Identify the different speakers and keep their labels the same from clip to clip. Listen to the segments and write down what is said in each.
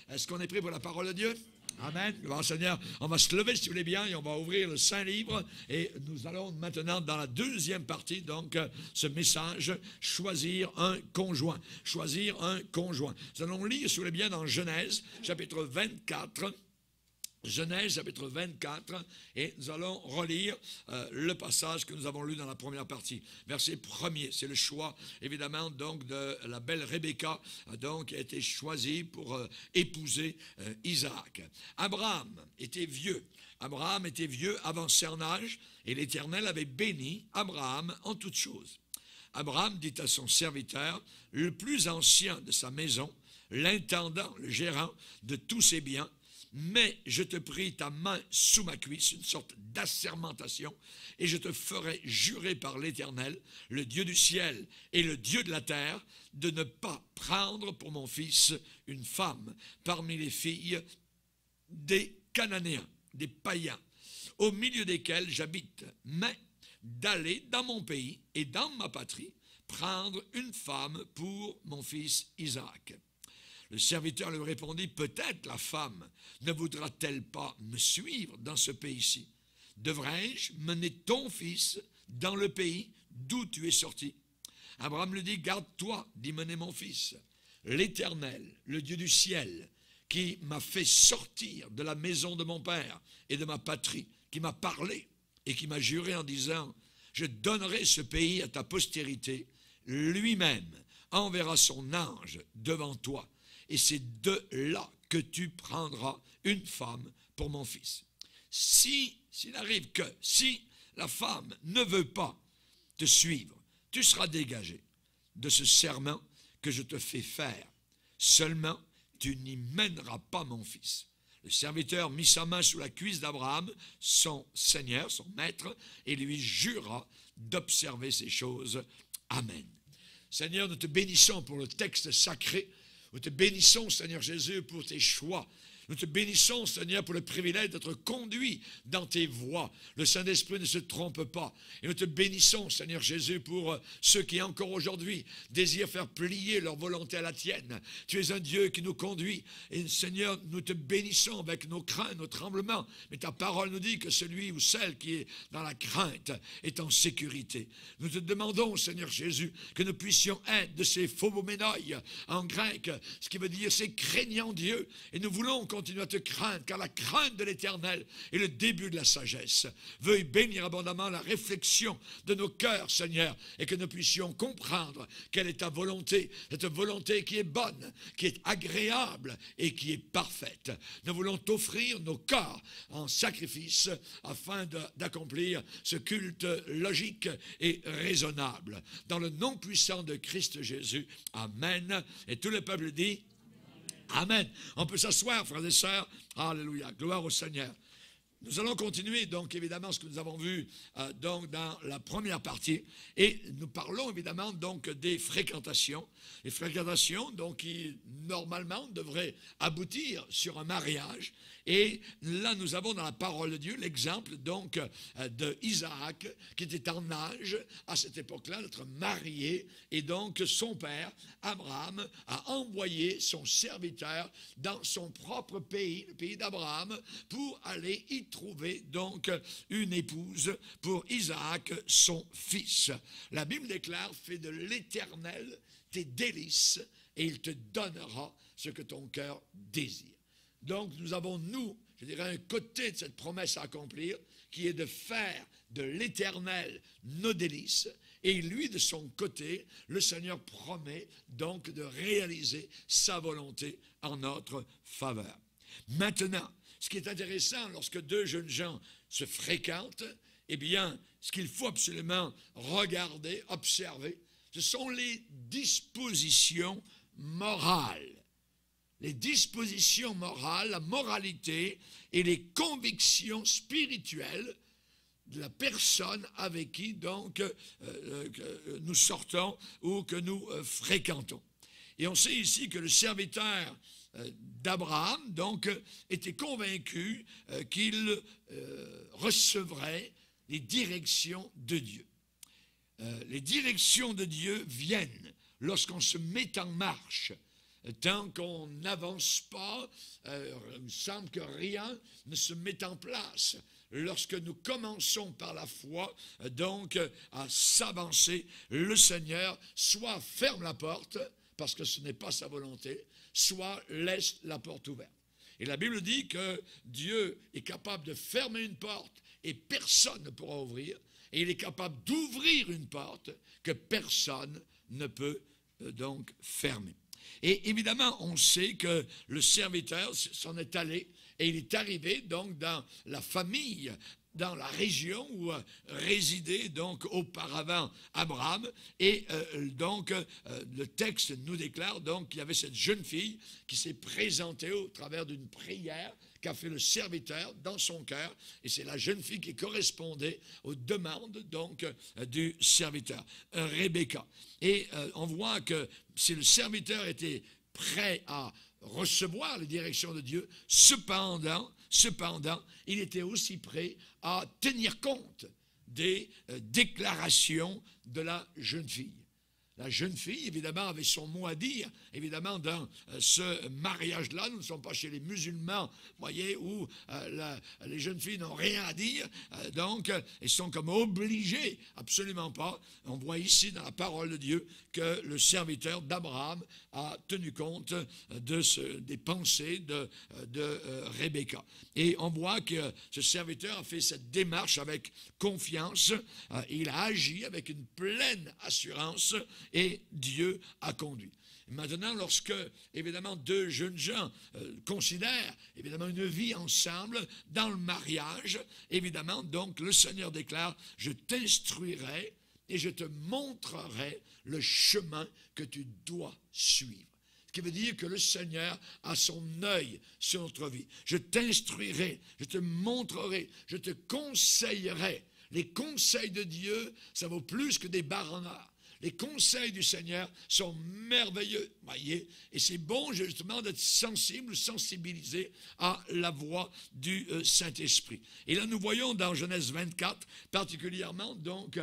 Speaker 1: Est-ce qu'on est prêt pour la parole de Dieu? Amen. Bon, Seigneur, on va se lever si vous voulez bien et on va ouvrir le Saint-Livre et nous allons maintenant dans la deuxième partie, donc ce message, choisir un conjoint. Choisir un conjoint. Nous allons lire si vous voulez bien dans Genèse, chapitre 24. Genèse, chapitre 24, et nous allons relire le passage que nous avons lu dans la première partie. Verset 1er, c'est le choix, évidemment, donc de la belle Rebecca, donc, qui a été choisie pour épouser Isaac. Abraham était vieux. Abraham était vieux avant son âge, et l'Éternel avait béni Abraham en toutes choses. Abraham dit à son serviteur, le plus ancien de sa maison, l'intendant, le gérant de tous ses biens, mais je te prie ta main sous ma cuisse, une sorte d'assermentation, et je te ferai jurer par l'Éternel, le Dieu du ciel et le Dieu de la terre, de ne pas prendre pour mon fils une femme parmi les filles des Cananéens, des païens, au milieu desquels j'habite, mais d'aller dans mon pays et dans ma patrie, prendre une femme pour mon fils Isaac. Le serviteur lui répondit, peut-être la femme ne voudra-t-elle pas me suivre dans ce pays-ci? Devrais-je mener ton fils dans le pays d'où tu es sorti? Abraham lui dit, garde-toi d'y mener mon fils. L'Éternel, le Dieu du ciel, qui m'a fait sortir de la maison de mon père et de ma patrie, qui m'a parlé et qui m'a juré en disant, je donnerai ce pays à ta postérité, lui-même enverra son ange devant toi. Et c'est de là que tu prendras une femme pour mon fils. S'il arrive que, si la femme ne veut pas te suivre, tu seras dégagé de ce serment que je te fais faire. Seulement, tu n'y mèneras pas mon fils. Le serviteur mit sa main sous la cuisse d'Abraham, son seigneur, son maître, et lui jura d'observer ces choses. Amen. Seigneur, nous te bénissons pour le texte sacré. Nous te bénissons, Seigneur Jésus, pour tes choix. Nous te bénissons, Seigneur, pour le privilège d'être conduit dans tes voies. Le Saint-Esprit ne se trompe pas. Et nous te bénissons, Seigneur Jésus, pour ceux qui, encore aujourd'hui, désirent faire plier leur volonté à la tienne. Tu es un Dieu qui nous conduit. Et Seigneur, nous te bénissons avec nos craintes, nos tremblements. Mais ta parole nous dit que celui ou celle qui est dans la crainte est en sécurité. Nous te demandons, Seigneur Jésus, que nous puissions être de ces phoboménoï en grec, ce qui veut dire c'est craignant Dieu. Et nous voulons continue à te craindre, car la crainte de l'Éternel est le début de la sagesse. Veuille bénir abondamment la réflexion de nos cœurs, Seigneur, et que nous puissions comprendre quelle est ta volonté, cette volonté qui est bonne, qui est agréable et qui est parfaite. Nous voulons t'offrir nos corps en sacrifice afin d'accomplir ce culte logique et raisonnable. Dans le nom puissant de Christ Jésus, Amen. Et tout le peuple dit Amen. On peut s'asseoir, frères et sœurs. Alléluia. Gloire au Seigneur. Nous allons continuer, donc, évidemment, ce que nous avons vu donc, dans la première partie. Et nous parlons, évidemment, donc, des fréquentations. Les fréquentations, donc, qui, normalement, devraient aboutir sur un mariage. Et là, nous avons dans la parole de Dieu l'exemple, donc, de Isaac, qui était en âge, à cette époque-là, d'être marié. Et donc, son père, Abraham, a envoyé son serviteur dans son propre pays, le pays d'Abraham, pour aller y trouver donc une épouse pour Isaac, son fils. La Bible déclare, fais de l'Éternel tes délices et il te donnera ce que ton cœur désire. Donc nous avons, nous, je dirais, un côté de cette promesse à accomplir qui est de faire de l'Éternel nos délices. Et lui, de son côté, le Seigneur promet donc de réaliser sa volonté en notre faveur. Maintenant, ce qui est intéressant lorsque deux jeunes gens se fréquentent, eh bien, ce qu'il faut absolument regarder, observer, ce sont les dispositions morales. Les dispositions morales, la moralité et les convictions spirituelles de la personne avec qui donc nous sortons ou que nous fréquentons. Et on sait ici que le serviteur d'Abraham, donc, était convaincu qu'il recevrait les directions de Dieu. Les directions de Dieu viennent lorsqu'on se met en marche tant qu'on n'avance pas, il me semble que rien ne se met en place. Lorsque nous commençons par la foi, donc, à s'avancer, le Seigneur soit ferme la porte, parce que ce n'est pas sa volonté, soit laisse la porte ouverte. Et la Bible dit que Dieu est capable de fermer une porte et personne ne pourra ouvrir, et il est capable d'ouvrir une porte que personne ne peut donc fermer. Et évidemment, on sait que le serviteur s'en est allé et il est arrivé donc dans la famille, dans la région où résidait donc auparavant Abraham. Et donc le texte nous déclare donc qu'il y avait cette jeune fille qui s'est présentée au travers d'une prière qu'a fait le serviteur dans son cœur, et c'est la jeune fille qui correspondait aux demandes donc du serviteur, Rebecca. Et on voit que si le serviteur était prêt à recevoir les directions de Dieu, cependant, il était aussi prêt à tenir compte des déclarations de la jeune fille. La jeune fille, évidemment, avait son mot à dire. Évidemment, dans ce mariage-là, nous ne sommes pas chez les musulmans, voyez, où les jeunes filles n'ont rien à dire. Donc, elles sont comme obligées, absolument pas. On voit ici, dans la parole de Dieu, que le serviteur d'Abraham a tenu compte des pensées de Rebecca. Et on voit que ce serviteur a fait cette démarche avec confiance. Il a agi avec une pleine assurance. Et Dieu a conduit. Maintenant, lorsque, évidemment, deux jeunes gens considèrent, évidemment, une vie ensemble dans le mariage, évidemment, donc, le Seigneur déclare, « Je t'instruirai et je te montrerai le chemin que tu dois suivre. » Ce qui veut dire que le Seigneur a son œil sur notre vie. Je t'instruirai, je te montrerai, je te conseillerai. Les conseils de Dieu, ça vaut plus que des barres en or. Les conseils du Seigneur sont merveilleux, voyez, et c'est bon justement d'être sensible, sensibilisé à la voix du Saint-Esprit. Et là, nous voyons dans Genèse 24, particulièrement, donc,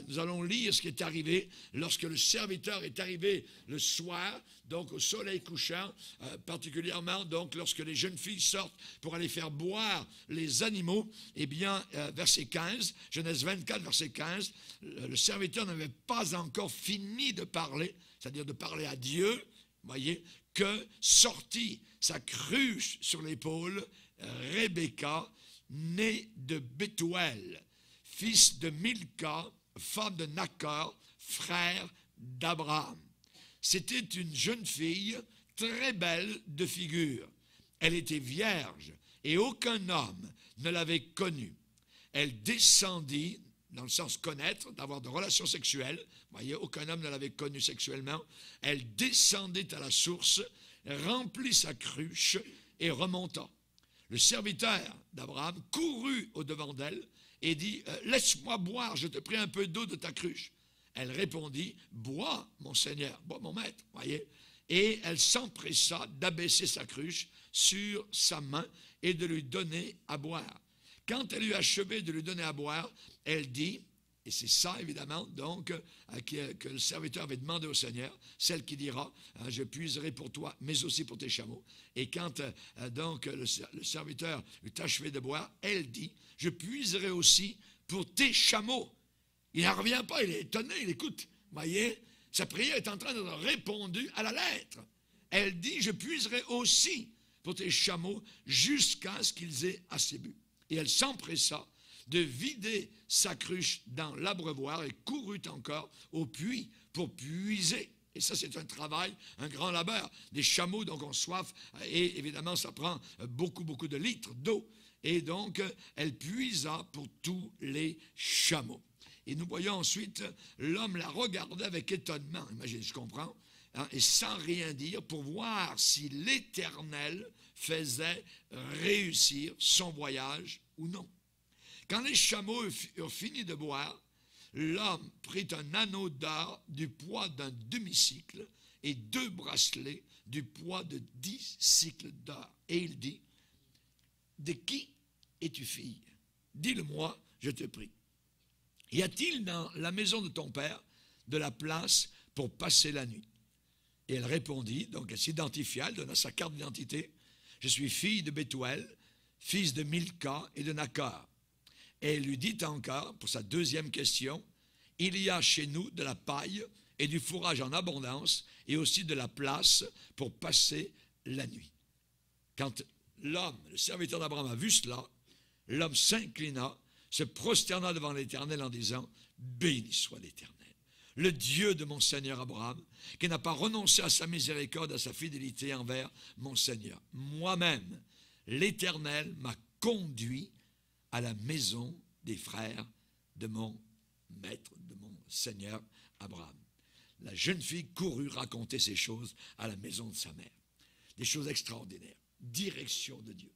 Speaker 1: nous allons lire ce qui est arrivé lorsque le serviteur est arrivé le soir, donc au soleil couchant, particulièrement, donc, lorsque les jeunes filles sortent pour aller faire boire les animaux, eh bien, verset 15, Genèse 24, verset 15, le serviteur n'avait pas encore fini de parler, c'est-à-dire de parler à Dieu, voyez, que sortit sa cruche sur l'épaule, Rebecca, née de Bethuel, fils de Milca, femme de Nachor, frère d'Abraham. C'était une jeune fille très belle de figure. Elle était vierge et aucun homme ne l'avait connue. Elle descendit, dans le sens connaître, d'avoir de relations sexuelles. Vous voyez, aucun homme ne l'avait connue sexuellement. Elle descendait à la source, remplit sa cruche et remonta. Le serviteur d'Abraham courut au-devant d'elle et dit « Laisse-moi boire, je te prie un peu d'eau de ta cruche. » Elle répondit « Bois, mon Seigneur, bois, mon maître. » Voyez. Et elle s'empressa d'abaisser sa cruche sur sa main et de lui donner à boire. Quand elle eut achevé de lui donner à boire, elle dit, et c'est ça évidemment donc que le serviteur avait demandé au Seigneur, celle qui dira, je puiserai pour toi, mais aussi pour tes chameaux. Et quand donc le serviteur eut achevé de boire, elle dit, je puiserai aussi pour tes chameaux. Il n'en revient pas, il est étonné, il écoute. Voyez, sa prière est en train d'être répondue à la lettre. Elle dit, je puiserai aussi pour tes chameaux jusqu'à ce qu'ils aient assez bu. Et elle s'empressa de vider sa cruche dans l'abreuvoir et courut encore au puits pour puiser. Et ça, c'est un travail, un grand labeur. Des chameaux, donc, ont soif et évidemment, ça prend beaucoup, beaucoup de litres d'eau. Et donc, elle puisa pour tous les chameaux. Et nous voyons ensuite, l'homme la regardait avec étonnement, imagine, je comprends, et sans rien dire, pour voir si l'Éternel faisait réussir son voyage ou non. Quand les chameaux eurent fini de boire, l'homme prit un anneau d'or du poids d'un demi-cycle et 2 bracelets du poids de 10 cycles d'or. Et il dit, « De qui es-tu fille? Dis-le-moi, je te prie. Y a-t-il dans la maison de ton père de la place pour passer la nuit? » Et elle répondit, donc elle s'identifia, elle donna sa carte d'identité. Je suis fille de Bethuel, fils de Milca et de Nakar. Et elle lui dit encore, pour sa deuxième question, il y a chez nous de la paille et du fourrage en abondance et aussi de la place pour passer la nuit. Quand l'homme, le serviteur d'Abraham, a vu cela, l'homme s'inclina, se prosterna devant l'Éternel en disant, béni soit l'Éternel, le Dieu de mon Seigneur Abraham, qui n'a pas renoncé à sa miséricorde, à sa fidélité envers mon Seigneur. Moi-même, l'Éternel m'a conduit à la maison des frères de mon maître, de mon Seigneur Abraham. La jeune fille courut raconter ces choses à la maison de sa mère. Des choses extraordinaires. Direction de Dieu.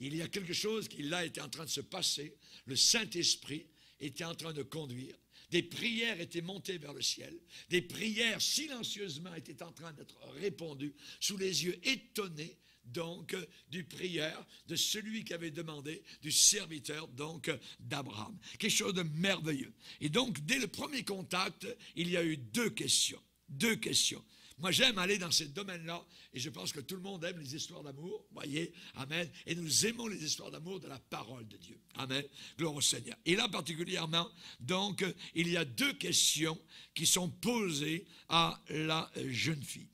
Speaker 1: Il y a quelque chose qui là était en train de se passer. Le Saint-Esprit était en train de conduire. Des prières étaient montées vers le ciel. Des prières silencieusement étaient en train d'être répondues sous les yeux étonnés donc du prieur, de celui qui avait demandé, du serviteur donc d'Abraham. Quelque chose de merveilleux. Et donc dès le premier contact, il y a eu deux questions. Deux questions. Moi, j'aime aller dans ces domaines-là, et je pense que tout le monde aime les histoires d'amour, voyez, amen, et nous aimons les histoires d'amour de la parole de Dieu, amen, gloire au Seigneur. Et là, particulièrement, donc, il y a deux questions qui sont posées à la jeune fille.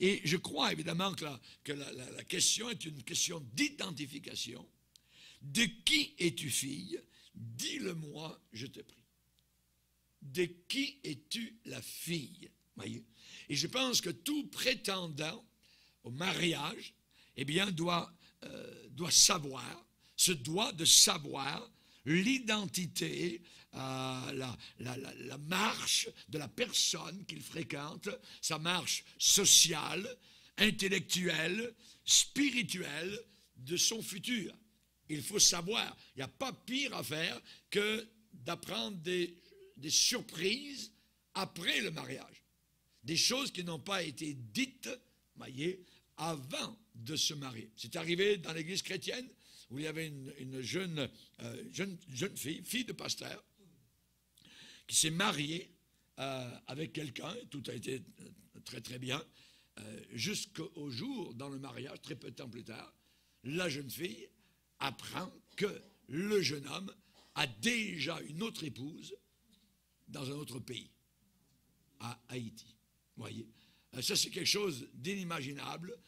Speaker 1: Et je crois évidemment que la question est une question d'identification. De qui es-tu fille? Dis-le-moi, je te prie. De qui es-tu la fille? Voyez? Et je pense que tout prétendant au mariage, eh bien, doit savoir, se doit de savoir l'identité, la marche de la personne qu'il fréquente, sa marche sociale, intellectuelle, spirituelle de son futur. Il faut savoir, il n'y a pas pire à faire que d'apprendre des surprises après le mariage. Des choses qui n'ont pas été dites, voyez, avant de se marier. C'est arrivé dans l'église chrétienne où il y avait une jeune fille, fille de pasteur, qui s'est mariée avec quelqu'un, tout a été très très bien, jusqu'au jour, dans le mariage, très peu de temps plus tard, la jeune fille apprend que le jeune homme a déjà une autre épouse dans un autre pays, à Haïti. Voyez, ça c'est quelque chose d'inimaginable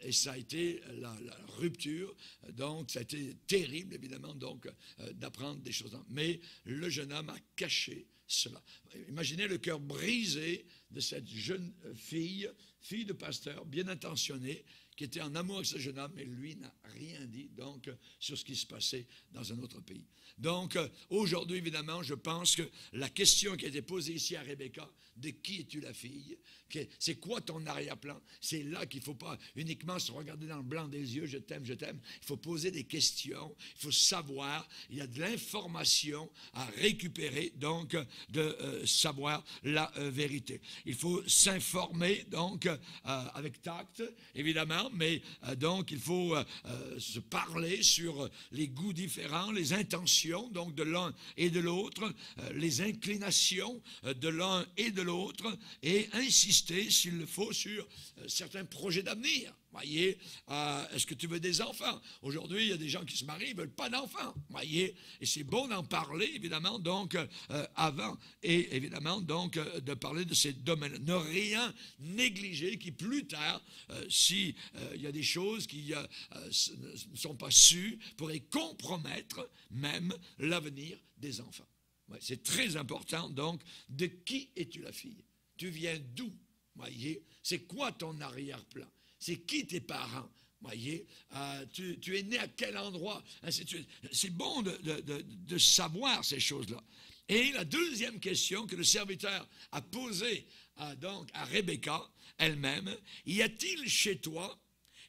Speaker 1: et ça a été la rupture, donc ça a été terrible évidemment donc d'apprendre des choses. Mais le jeune homme a caché cela. Imaginez le cœur brisé de cette jeune fille de pasteur, bien intentionnée, qui était en amour avec ce jeune homme, mais lui n'a rien dit donc sur ce qui se passait dans un autre pays. Donc aujourd'hui évidemment, je pense que la question qui a été posée ici à Rebecca, de qui es-tu la fille? C'est quoi ton arrière-plan? C'est là qu'il ne faut pas uniquement se regarder dans le blanc des yeux, je t'aime, je t'aime. Il faut poser des questions, il faut savoir, il y a de l'information à récupérer, donc de savoir la vérité. Il faut s'informer donc avec tact, évidemment, mais donc il faut se parler sur les goûts différents, les intentions donc de l'un et de l'autre, les inclinations de l'un et de l'autre, et insister s'il le faut sur certains projets d'avenir. Voyez, est-ce que tu veux des enfants? Aujourd'hui, il y a des gens qui se marient, ils ne veulent pas d'enfants. Voyez, et c'est bon d'en parler, évidemment, donc, avant, et évidemment, donc, de parler de ces domaines. Ne rien négliger qui, plus tard, si il y a des choses qui ne sont pas sues, pourraient compromettre même l'avenir des enfants. Ouais, c'est très important, donc, de qui es-tu la fille? Tu viens d'où? Voyez, c'est quoi ton arrière-plan? C'est qui tes parents? Voyez, tu es né à quel endroit? C'est bon de savoir ces choses-là. Et la deuxième question que le serviteur a posée donc à Rebecca elle-même, y a-t-il chez toi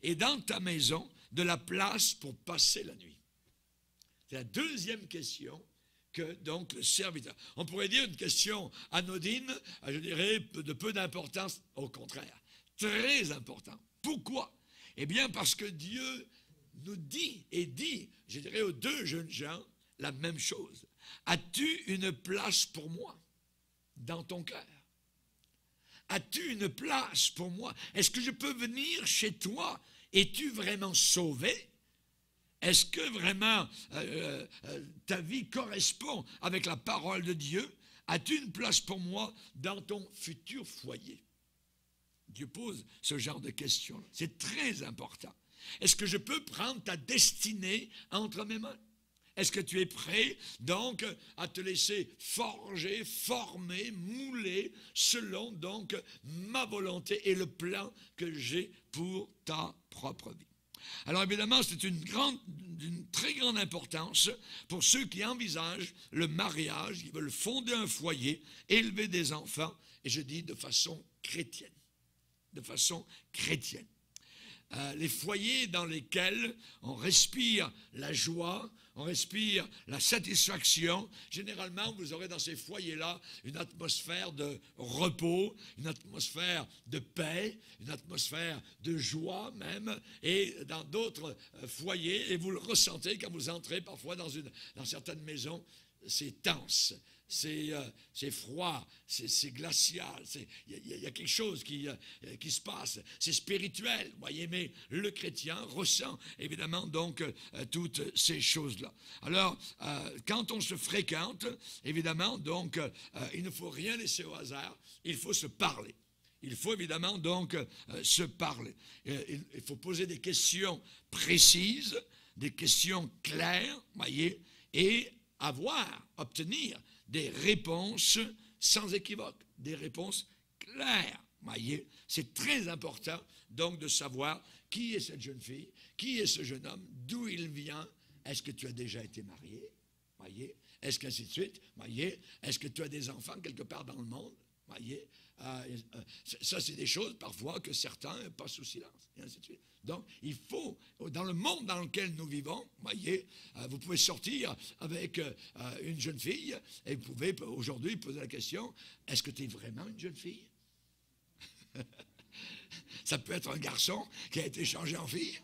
Speaker 1: et dans ta maison de la place pour passer la nuit? C'est la deuxième question que donc le serviteur. On pourrait dire une question anodine, je dirais de peu d'importance, au contraire, très important. Pourquoi? Eh bien parce que Dieu nous dit, et dit, je dirais aux deux jeunes gens, la même chose. As-tu une place pour moi dans ton cœur? As-tu une place pour moi? Est-ce que je peux venir chez toi? Es-tu vraiment sauvé? Est-ce que vraiment ta vie correspond avec la parole de Dieu? As-tu une place pour moi dans ton futur foyer? Dieu pose ce genre de questions. C'est très important. Est-ce que je peux prendre ta destinée entre mes mains? Est-ce que tu es prêt donc à te laisser forger, former, mouler selon donc ma volonté et le plan que j'ai pour ta propre vie? Alors évidemment, c'est d'une très grande importance pour ceux qui envisagent le mariage, qui veulent fonder un foyer, élever des enfants, et je dis de façon chrétienne. De façon chrétienne. Les foyers dans lesquels on respire la joie, on respire la satisfaction. Généralement, vous aurez dans ces foyers-là une atmosphère de repos, une atmosphère de paix, une atmosphère de joie même. Et dans d'autres foyers, et vous le ressentez quand vous entrez parfois dans certaines maisons, c'est tense. C'est froid, c'est glacial, il y a quelque chose qui se passe, c'est spirituel, voyez, mais le chrétien ressent évidemment donc toutes ces choses-là. Alors, quand on se fréquente, évidemment, donc, il ne faut rien laisser au hasard, il faut se parler. Il faut évidemment donc se parler. Il faut poser des questions précises, des questions claires, voyez, et obtenir des réponses sans équivoque, des réponses claires. Voyez, c'est très important donc de savoir qui est cette jeune fille, qui est ce jeune homme, d'où il vient, est-ce que tu as déjà été marié, voyez, est-ce qu'ainsi de suite, voyez, est-ce que tu as des enfants quelque part dans le monde, voyez, ça c'est des choses parfois que certains passent sous silence, et ainsi de suite. Donc, il faut, dans le monde dans lequel nous vivons, voyez, vous pouvez sortir avec une jeune fille et vous pouvez aujourd'hui poser la question, est-ce que tu es vraiment une jeune fille? Ça peut être un garçon qui a été changé en fille.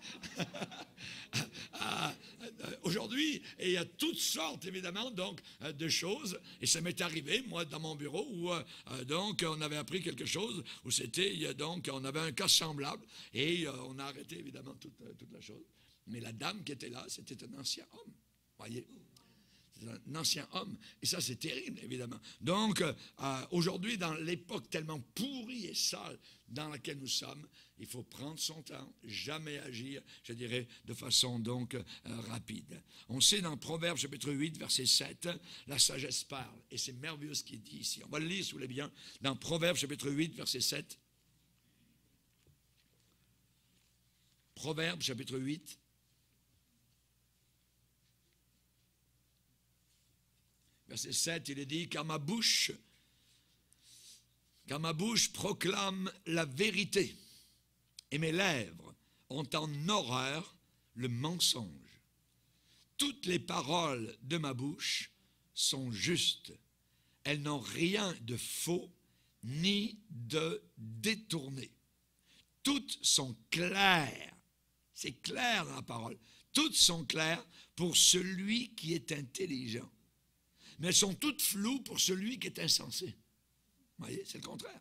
Speaker 1: Aujourd'hui, il y a toutes sortes, évidemment, donc, de choses. Et ça m'est arrivé, moi, dans mon bureau, où donc, on avait appris quelque chose, où c'était, donc, on avait un cas semblable, et on a arrêté, évidemment, toute la chose. Mais la dame qui était là, c'était un ancien homme, voyez. Un ancien homme, et ça c'est terrible évidemment. Donc aujourd'hui, dans l'époque tellement pourrie et sale dans laquelle nous sommes, il faut prendre son temps, jamais agir, je dirais, de façon donc rapide. On sait dans Proverbes chapitre 8 verset 7, la sagesse parle, et c'est merveilleux ce qui est dit ici. On va le lire si vous voulez bien, dans Proverbes chapitre 8 verset 7. Proverbes chapitre 8 verset 7, il est dit, car ma bouche proclame la vérité, et mes lèvres ont en horreur le mensonge. Toutes les paroles de ma bouche sont justes. Elles n'ont rien de faux ni de détourné. Toutes sont claires. C'est clair dans la parole. Toutes sont claires pour celui qui est intelligent. Mais elles sont toutes floues pour celui qui est insensé. Vous voyez, c'est le contraire.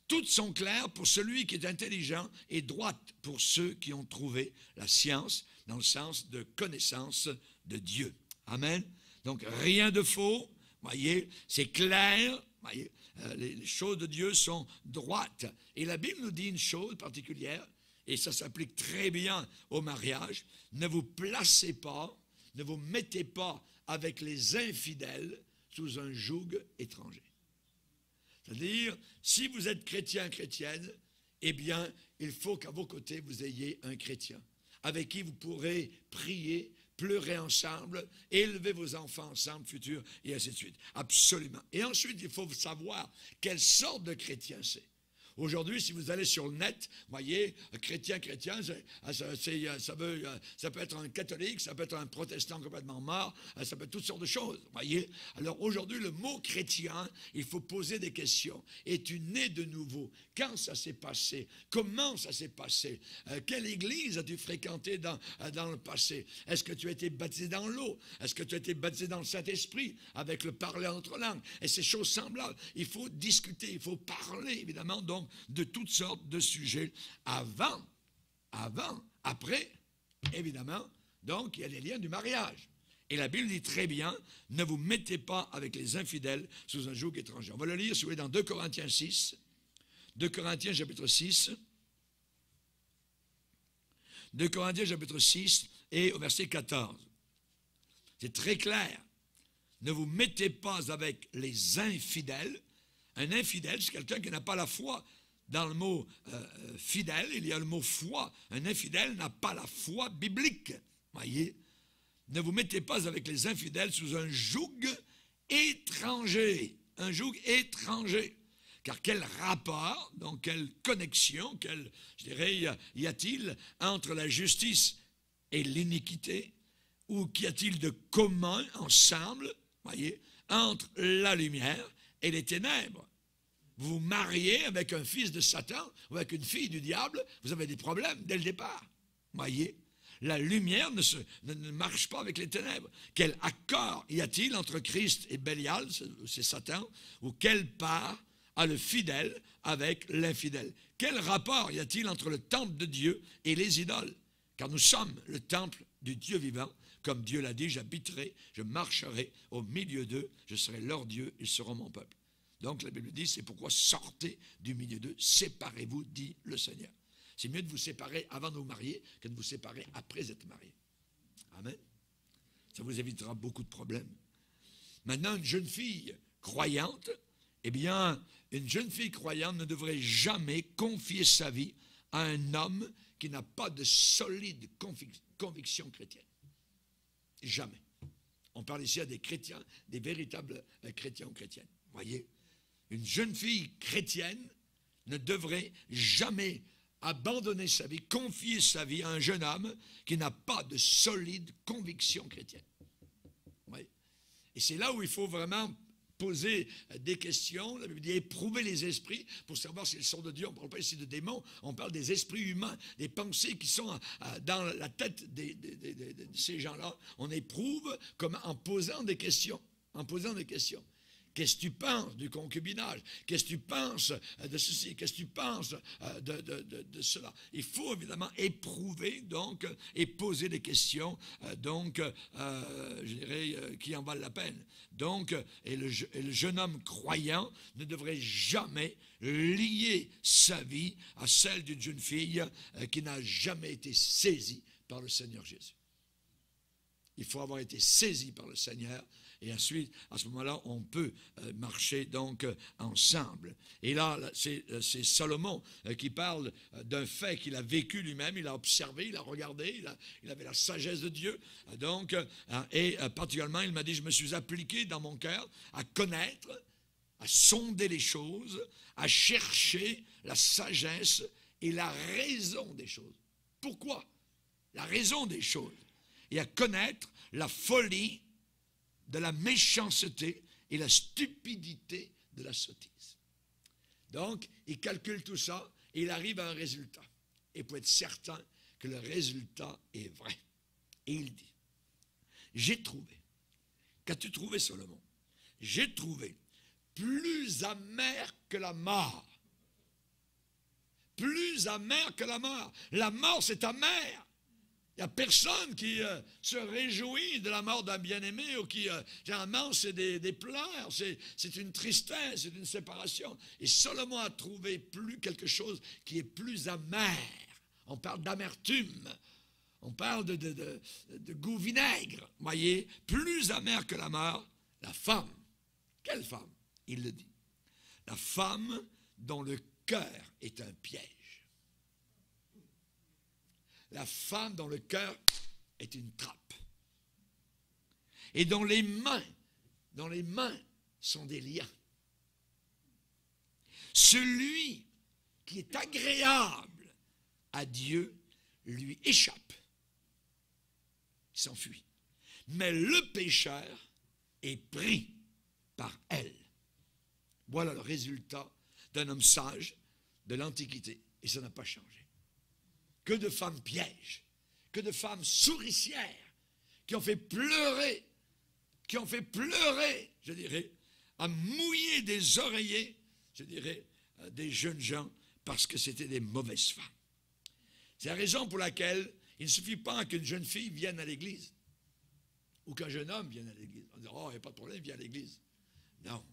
Speaker 1: Toutes sont claires pour celui qui est intelligent et droites pour ceux qui ont trouvé la science dans le sens de connaissance de Dieu. Amen. Donc, rien de faux. Voyez, c'est clair. Voyez, les choses de Dieu sont droites. Et la Bible nous dit une chose particulière, et ça s'applique très bien au mariage. Ne vous placez pas, ne vous mettez pas avec les infidèles sous un joug étranger. C'est-à-dire, si vous êtes chrétien, chrétienne, eh bien, il faut qu'à vos côtés, vous ayez un chrétien avec qui vous pourrez prier, pleurer ensemble, élever vos enfants ensemble, futurs, et ainsi de suite. Absolument. Et ensuite, il faut savoir quelle sorte de chrétien c'est. Aujourd'hui, si vous allez sur le net, voyez, chrétien, ça peut être un catholique, ça peut être un protestant complètement mort, ça peut être toutes sortes de choses, voyez. Alors aujourd'hui, le mot chrétien, il faut poser des questions. Es-tu né de nouveau? Quand ça s'est passé? Comment ça s'est passé? Quelle église as-tu fréquenté dans le passé? Est-ce que tu as été baptisé dans l'eau? Est-ce que tu as été baptisé dans le Saint-Esprit avec le parler entre langues? Et ces choses semblables. Il faut discuter, il faut parler, évidemment, donc, de toutes sortes de sujets avant, après, évidemment, donc il y a les liens du mariage. Et la Bible dit très bien, ne vous mettez pas avec les infidèles sous un joug étranger. On va le lire, si vous voulez, dans 2 Corinthiens 6, 2 Corinthiens chapitre 6, 2 Corinthiens chapitre 6 et au verset 14. C'est très clair. Ne vous mettez pas avec les infidèles. Un infidèle, c'est quelqu'un qui n'a pas la foi. Dans le mot fidèle, il y a le mot foi. Un infidèle n'a pas la foi biblique. Voyez? Ne vous mettez pas avec les infidèles sous un joug étranger. Un joug étranger. Car quel rapport, donc quelle connexion, y a-t-il entre la justice et l'iniquité? Ou qu'y a-t-il de commun ensemble, voyez, entre la lumière et les ténèbres? Vous vous mariez avec un fils de Satan ou avec une fille du diable, vous avez des problèmes dès le départ. Voyez, la lumière ne marche pas avec les ténèbres. Quel accord y a-t-il entre Christ et Bélial, c'est Satan, ou quelle part a le fidèle avec l'infidèle? Quel rapport y a-t-il entre le temple de Dieu et les idoles? Car nous sommes le temple du Dieu vivant. Comme Dieu l'a dit, j'habiterai, je marcherai au milieu d'eux, je serai leur Dieu, ils seront mon peuple. Donc la Bible dit, c'est pourquoi sortez du milieu d'eux, séparez-vous, dit le Seigneur. C'est mieux de vous séparer avant de vous marier que de vous séparer après être marié. Amen. Ça vous évitera beaucoup de problèmes. Maintenant, une jeune fille croyante, eh bien, une jeune fille croyante ne devrait jamais confier sa vie à un homme qui n'a pas de solide conviction chrétienne. Jamais. On parle ici à des chrétiens, des véritables chrétiens ou chrétiennes. Voyez, une jeune fille chrétienne ne devrait jamais abandonner sa vie, confier sa vie à un jeune homme qui n'a pas de solide conviction chrétienne. Voyez. Et c'est là où il faut vraiment poser des questions, la Bible dit éprouver les esprits pour savoir s'ils sont de Dieu. On ne parle pas ici de démons, on parle des esprits humains, des pensées qui sont dans la tête de ces gens-là. On éprouve comme en posant des questions, Qu'est-ce que tu penses du concubinage? Qu'est-ce que tu penses de ceci? Qu'est-ce que tu penses de cela? Il faut évidemment éprouver donc et poser des questions donc je dirais qui en valent la peine. Donc et le jeune homme croyant ne devrait jamais lier sa vie à celle d'une jeune fille qui n'a jamais été saisie par le Seigneur Jésus. Il faut avoir été saisi par le Seigneur. Et ensuite, à ce moment-là, on peut marcher donc ensemble. Et là, c'est Salomon qui parle d'un fait qu'il a vécu lui-même, il a observé, il a regardé, il avait la sagesse de Dieu. Donc, et particulièrement, il m'a dit, je me suis appliqué dans mon cœur à connaître, à sonder les choses, à chercher la sagesse et la raison des choses. Pourquoi? La raison des choses. Et à connaître la folie de la méchanceté et la stupidité de la sottise. Donc, il calcule tout ça et il arrive à un résultat. Et pour être certain que le résultat est vrai. Et il dit, j'ai trouvé, qu'as-tu trouvé Salomon? J'ai trouvé plus amer que la mort. Plus amer que la mort. La mort, c'est amer. Il n'y a personne qui se réjouit de la mort d'un bien-aimé ou qui, généralement, c'est des pleurs, c'est une tristesse, c'est une séparation. Et Salomon a trouvé quelque chose qui est plus amer. On parle d'amertume, on parle de goût vinaigre, voyez, plus amer que la mort, la femme. Quelle femme? Il le dit. La femme dont le cœur est un piège. La femme dont le cœur est une trappe. Et dont les mains sont des liens. Celui qui est agréable à Dieu lui échappe. Il s'enfuit. Mais le pécheur est pris par elle. Voilà le résultat d'un homme sage de l'Antiquité. Et ça n'a pas changé. Que de femmes pièges, que de femmes souricières, qui ont fait pleurer, je dirais, à mouiller des oreillers, je dirais, des jeunes gens, parce que c'était des mauvaises femmes. C'est la raison pour laquelle il ne suffit pas qu'une jeune fille vienne à l'église, ou qu'un jeune homme vienne à l'église. On dit, oh, il n'y a pas de problème, viens à l'église. Non.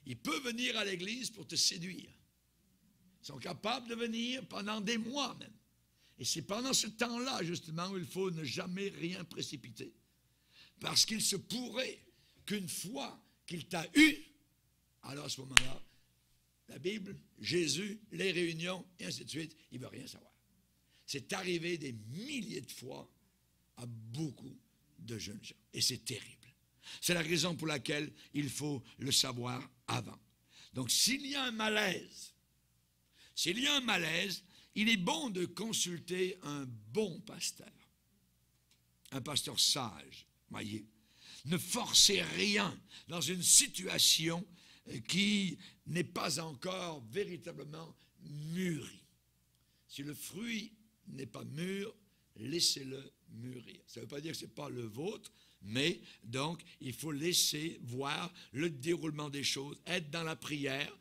Speaker 1: Il peut venir à l'église pour te séduire. Ils sont capables de venir pendant des mois même. Et c'est pendant ce temps-là, justement, où il faut ne jamais rien précipiter. Parce qu'il se pourrait qu'une fois qu'il t'a eu, alors à ce moment-là, la Bible, Jésus, les réunions, et ainsi de suite, il ne veut rien savoir. C'est arrivé des milliers de fois à beaucoup de jeunes gens. Et c'est terrible. C'est la raison pour laquelle il faut le savoir avant. Donc, s'il y a un malaise, il est bon de consulter un bon pasteur. Un pasteur sage, voyez. Ne forcez rien dans une situation qui n'est pas encore véritablement mûrie. Si le fruit n'est pas mûr, laissez-le mûrir. Ça ne veut pas dire que ce n'est pas le vôtre, mais donc il faut laisser voir le déroulement des choses, être dans la prière,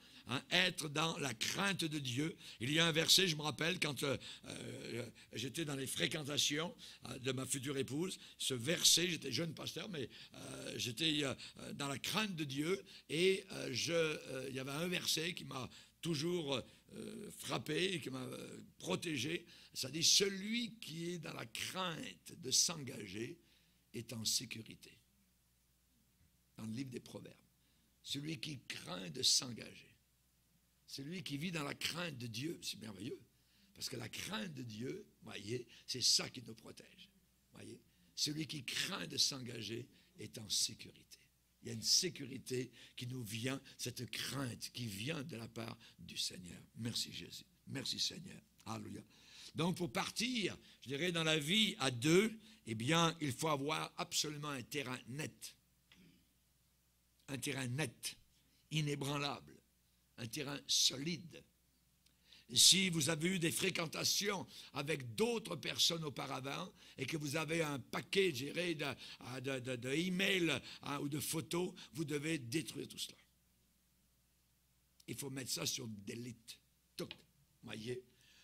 Speaker 1: être dans la crainte de Dieu. Il y a un verset, je me rappelle, quand j'étais dans les fréquentations de ma future épouse, ce verset, j'étais jeune pasteur, mais j'étais dans la crainte de Dieu, et il y avait un verset qui m'a toujours frappé, qui m'a protégé. Ça dit, celui qui est dans la crainte de s'engager est en sécurité. Dans le livre des Proverbes. Celui qui craint de s'engager. Celui qui vit dans la crainte de Dieu, c'est merveilleux. Parce que la crainte de Dieu, voyez, c'est ça qui nous protège. Voyez, celui qui craint de s'engager est en sécurité. Il y a une sécurité qui nous vient, cette crainte qui vient de la part du Seigneur. Merci Jésus. Merci Seigneur. Alléluia. Donc pour partir, je dirais, dans la vie à deux, eh bien, il faut avoir absolument un terrain net. Un terrain net, inébranlable. Un terrain solide. Si vous avez eu des fréquentations avec d'autres personnes auparavant et que vous avez un paquet, je dirais, de emails ou de photos, vous devez détruire tout cela. Il faut mettre ça sur delete. Tout. Voyez?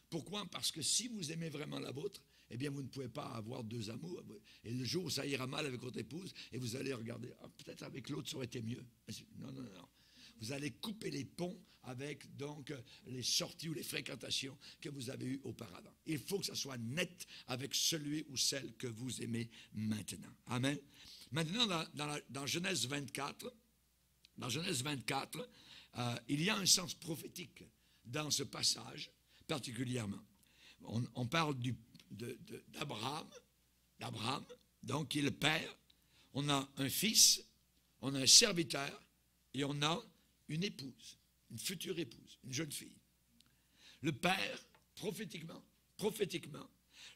Speaker 1: Pourquoi? Parce que si vous aimez vraiment la vôtre, eh bien, vous ne pouvez pas avoir deux amours. Et le jour où ça ira mal avec votre épouse, et vous allez regarder, ah, peut-être avec l'autre, ça aurait été mieux. Non, non, non. Vous allez couper les ponts avec donc les sorties ou les fréquentations que vous avez eues auparavant. Il faut que ça soit net avec celui ou celle que vous aimez maintenant. Amen. Maintenant, dans Genèse 24, il y a un sens prophétique dans ce passage particulièrement. On parle d'Abraham, donc qui est le père. On a un fils, on a un serviteur et on a une épouse, une future épouse, une jeune fille. Le père, prophétiquement,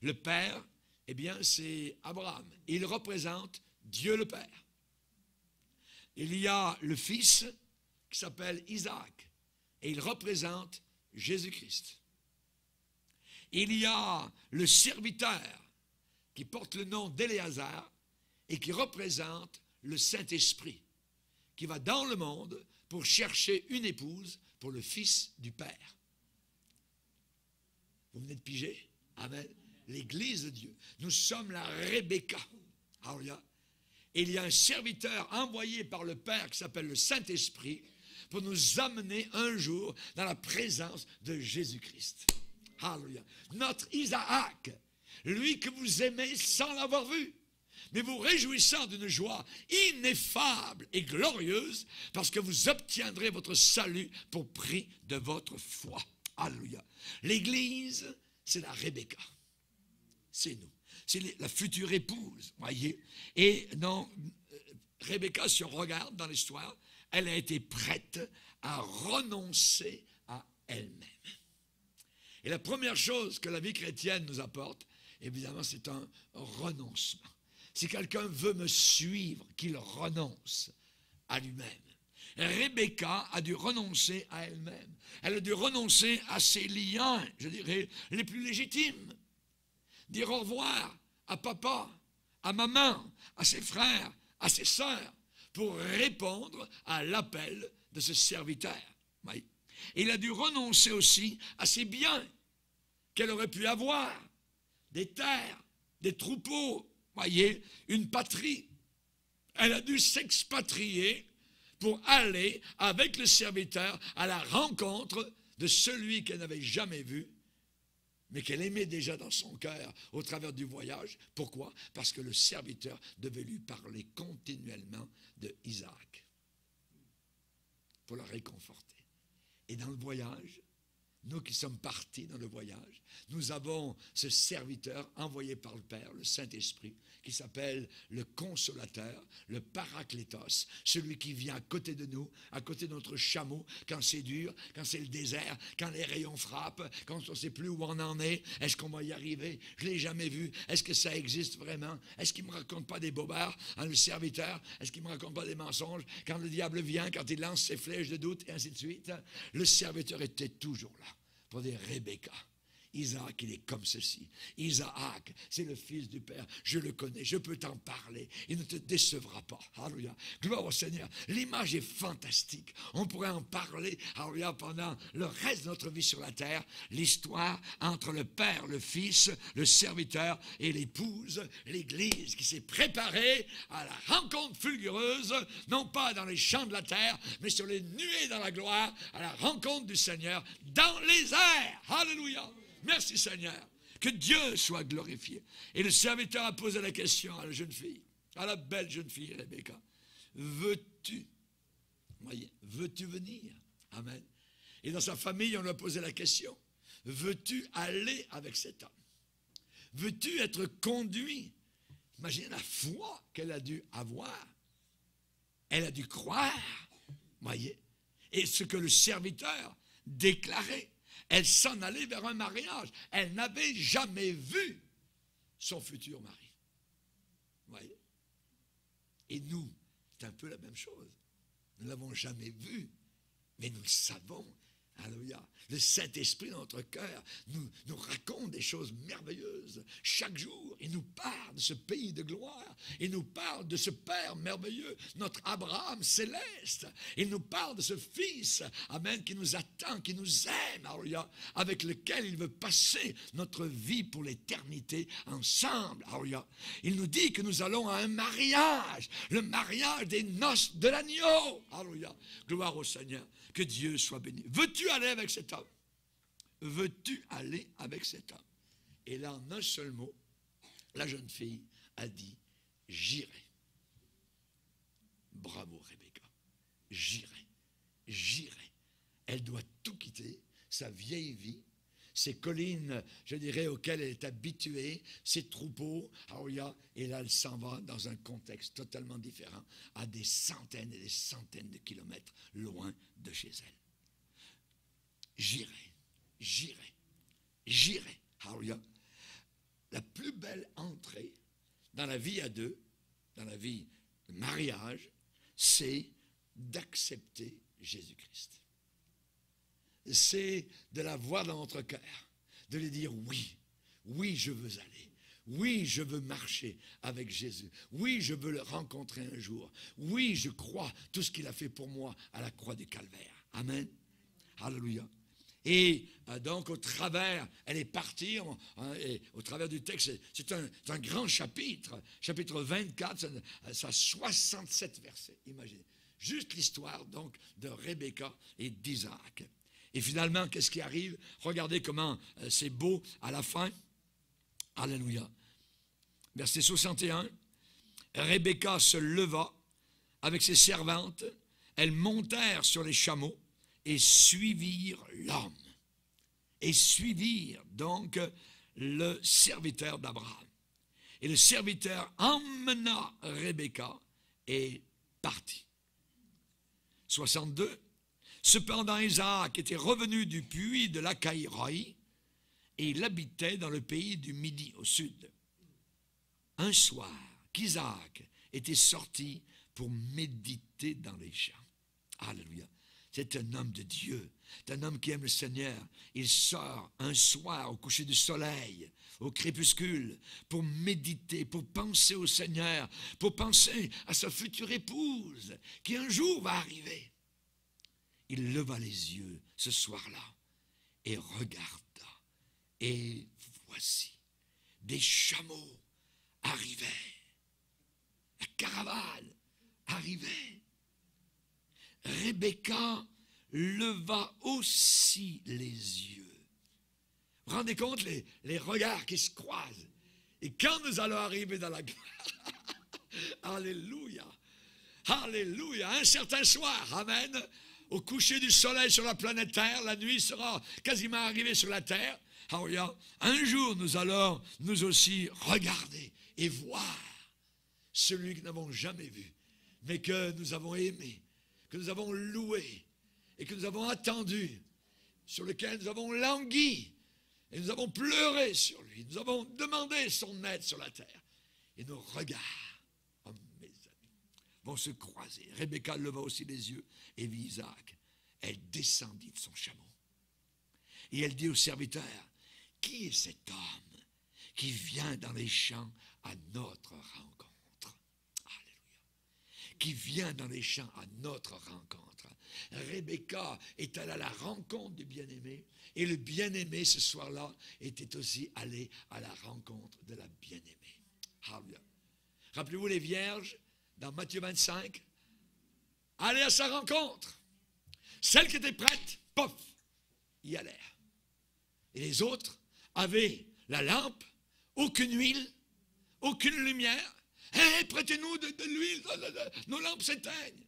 Speaker 1: le père, eh bien, c'est Abraham. Il représente Dieu le Père. Il y a le fils qui s'appelle Isaac et il représente Jésus-Christ. Il y a le serviteur qui porte le nom d'Éléazar et qui représente le Saint-Esprit qui va dans le monde pour chercher une épouse pour le fils du Père. Vous venez de piger? Amen. L'Église de Dieu. Nous sommes la Rebecca. Alléluia. Et il y a un serviteur envoyé par le Père qui s'appelle le Saint-Esprit pour nous amener un jour dans la présence de Jésus-Christ. Alléluia. Notre Isaac, lui que vous aimez sans l'avoir vu, mais vous réjouissant d'une joie ineffable et glorieuse parce que vous obtiendrez votre salut pour prix de votre foi. Alléluia. L'Église, c'est la Rebecca. C'est nous. C'est la future épouse, voyez. Et non, Rebecca, si on regarde dans l'histoire, elle a été prête à renoncer à elle-même. Et la première chose que la vie chrétienne nous apporte, évidemment, c'est un renoncement. Si quelqu'un veut me suivre, qu'il renonce à lui-même. Rebecca a dû renoncer à elle-même. Elle a dû renoncer à ses liens, je dirais, les plus légitimes. Dire au revoir à papa, à maman, à ses frères, à ses sœurs, pour répondre à l'appel de ce serviteur. Oui. Il a dû renoncer aussi à ses biens qu'elle aurait pu avoir, des terres, des troupeaux, voyez, une patrie. Elle a dû s'expatrier pour aller avec le serviteur à la rencontre de celui qu'elle n'avait jamais vu, mais qu'elle aimait déjà dans son cœur au travers du voyage. Pourquoi? Parce que le serviteur devait lui parler continuellement de Isaac pour la réconforter. Et dans le voyage, nous qui sommes partis dans le voyage, nous avons ce serviteur envoyé par le Père, le Saint-Esprit, qui s'appelle le Consolateur, le Paraclétos, celui qui vient à côté de nous, à côté de notre chameau, quand c'est dur, quand c'est le désert, quand les rayons frappent, quand on ne sait plus où on en est, est-ce qu'on va y arriver? Je ne l'ai jamais vu, est-ce que ça existe vraiment? Est-ce qu'il ne me raconte pas des bobards, le serviteur? Est-ce qu'il ne me raconte pas des mensonges? Quand le diable vient, quand il lance ses flèches de doute, et ainsi de suite, le serviteur était toujours là pour dire Rebecca. Isaac, il est comme ceci. Isaac, c'est le fils du Père. Je le connais, je peux t'en parler. Il ne te décevra pas. Alléluia. Gloire au Seigneur. L'image est fantastique. On pourrait en parler, alléluia, pendant le reste de notre vie sur la terre. L'histoire entre le Père, le Fils, le serviteur et l'épouse, l'Église qui s'est préparée à la rencontre fulgureuse, non pas dans les champs de la terre, mais sur les nuées dans la gloire, à la rencontre du Seigneur dans les airs. Alléluia. Merci Seigneur, que Dieu soit glorifié. Et le serviteur a posé la question à la jeune fille, à la belle jeune fille Rebecca, veux-tu venir? Amen. Et dans sa famille, on lui a posé la question, veux-tu aller avec cet homme? Veux-tu être conduit? Imaginez la foi qu'elle a dû avoir. Elle a dû croire, voyez, et ce que le serviteur déclarait. Elle s'en allait vers un mariage. Elle n'avait jamais vu son futur mari. Vous voyez? Et nous, c'est un peu la même chose. Nous ne l'avons jamais vu, mais nous le savons. Alléluia. Le Saint-Esprit dans notre cœur nous raconte des choses merveilleuses. Chaque jour, il nous parle de ce pays de gloire. Il nous parle de ce Père merveilleux, notre Abraham céleste. Il nous parle de ce Fils, amen, qui nous attend, qui nous aime, alléluia, avec lequel il veut passer notre vie pour l'éternité ensemble. Alléluia. Il nous dit que nous allons à un mariage, le mariage des noces de l'agneau. Alléluia. Gloire au Seigneur. Que Dieu soit béni. Veux-tu aller avec cet homme? Veux-tu aller avec cet homme? Et là, en un seul mot, la jeune fille a dit, j'irai. Bravo, Rebecca. J'irai. J'irai. Elle doit tout quitter, sa vieille vie, ces collines, je dirais, auxquelles elle est habituée, ces troupeaux, et là, elle s'en va dans un contexte totalement différent, à des centaines et des centaines de kilomètres loin de chez elle. J'irai, j'irai, j'irai. La plus belle entrée dans la vie à deux, dans la vie de mariage, c'est d'accepter Jésus-Christ. C'est de la voir dans notre cœur, de lui dire oui, oui je veux aller, oui je veux marcher avec Jésus, oui je veux le rencontrer un jour, oui je crois tout ce qu'il a fait pour moi à la croix du Calvaire. Amen. Alléluia. Et donc au travers, elle est partie, et au travers du texte, c'est un grand chapitre, chapitre 24, ça a 67 versets, imaginez. Juste l'histoire donc de Rebecca et d'Isaac. Et finalement, qu'est-ce qui arrive? Regardez comment c'est beau à la fin. Alléluia. Verset 61. Rebecca se leva avec ses servantes. Elles montèrent sur les chameaux et suivirent l'homme. Et suivirent donc le serviteur d'Abraham. Et le serviteur emmena Rebecca et partit. 62. Cependant, Isaac était revenu du puits de l'Acaïraï et il habitait dans le pays du Midi, au sud. Un soir, qu'Isaac était sorti pour méditer dans les champs. Alléluia. C'est un homme de Dieu. C'est un homme qui aime le Seigneur. Il sort un soir au coucher du soleil, au crépuscule, pour méditer, pour penser au Seigneur, pour penser à sa future épouse qui un jour va arriver. Il leva les yeux ce soir-là et regarda. Et voici, des chameaux arrivaient. La caravane arrivait. Rebecca leva aussi les yeux. Vous vous rendez compte les regards qui se croisent. Et quand nous allons arriver dans la gloire, alléluia, alléluia, un certain soir, amen, au coucher du soleil sur la planète Terre, la nuit sera quasiment arrivée sur la Terre. Alléluia. Un jour, nous allons nous aussi regarder et voir celui que nous n'avons jamais vu, mais que nous avons aimé, que nous avons loué et que nous avons attendu, sur lequel nous avons langui et nous avons pleuré sur lui. Nous avons demandé son aide sur la terre. Et nos regards, oh mes amis, vont se croiser. Rebecca leva aussi les yeux et vit Isaac. Elle descendit de son chameau. Et elle dit au serviteur, qui est cet homme qui vient dans les champs à notre rencontre? Alléluia. Qui vient dans les champs à notre rencontre. Rebecca est allée à la rencontre du bien-aimé, et le bien-aimé ce soir-là était aussi allé à la rencontre de la bien-aimée. Alléluia. Rappelez-vous les vierges dans Matthieu 25, allaient à sa rencontre. Celles qui étaient prêtes, pof, y allèrent. Et les autres avaient la lampe, aucune huile, aucune lumière. Hey, prêtez-nous de l'huile, nos lampes s'éteignent.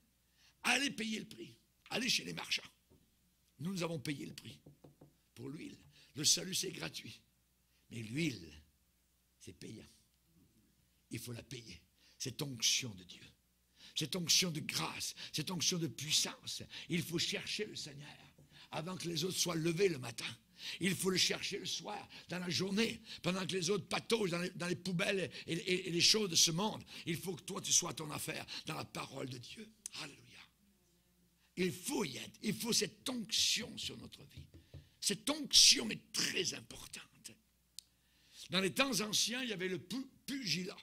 Speaker 1: Allez payer le prix. Allez chez les marchands. Nous avons payé le prix pour l'huile. Le salut, c'est gratuit. Mais l'huile, c'est payant. Il faut la payer. Cette onction de Dieu. Cette onction de grâce. Cette onction de puissance. Il faut chercher le Seigneur avant que les autres soient levés le matin. Il faut le chercher le soir, dans la journée, pendant que les autres pataugent dans les poubelles et les choses de ce monde. Il faut que toi, tu sois ton affaire dans la parole de Dieu. Alléluia. Il faut y être. Il faut cette onction sur notre vie. Cette onction est très importante. Dans les temps anciens, il y avait le pugilat.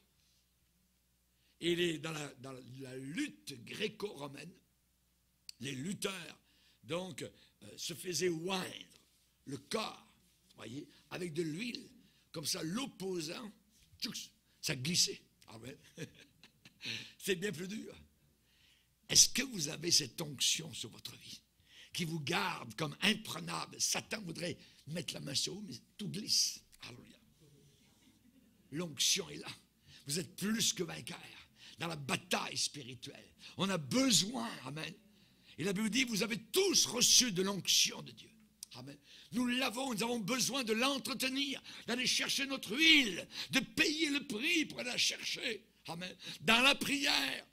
Speaker 1: Et dans la lutte gréco-romaine, les lutteurs, donc, se faisaient oindre le corps, voyez, avec de l'huile. Comme ça, l'opposant, ça glissait. Ah ouais. C'est bien plus dur. Est-ce que vous avez cette onction sur votre vie qui vous garde comme imprenable? Satan voudrait mettre la main sur vous, mais tout glisse. Alléluia. L'onction est là. Vous êtes plus que vainqueur dans la bataille spirituelle. On a besoin, amen. Et la Bible dit, vous avez tous reçu de l'onction de Dieu. Amen. Nous l'avons, nous avons besoin de l'entretenir, d'aller chercher notre huile, de payer le prix pour aller la chercher. Amen. Dans la prière,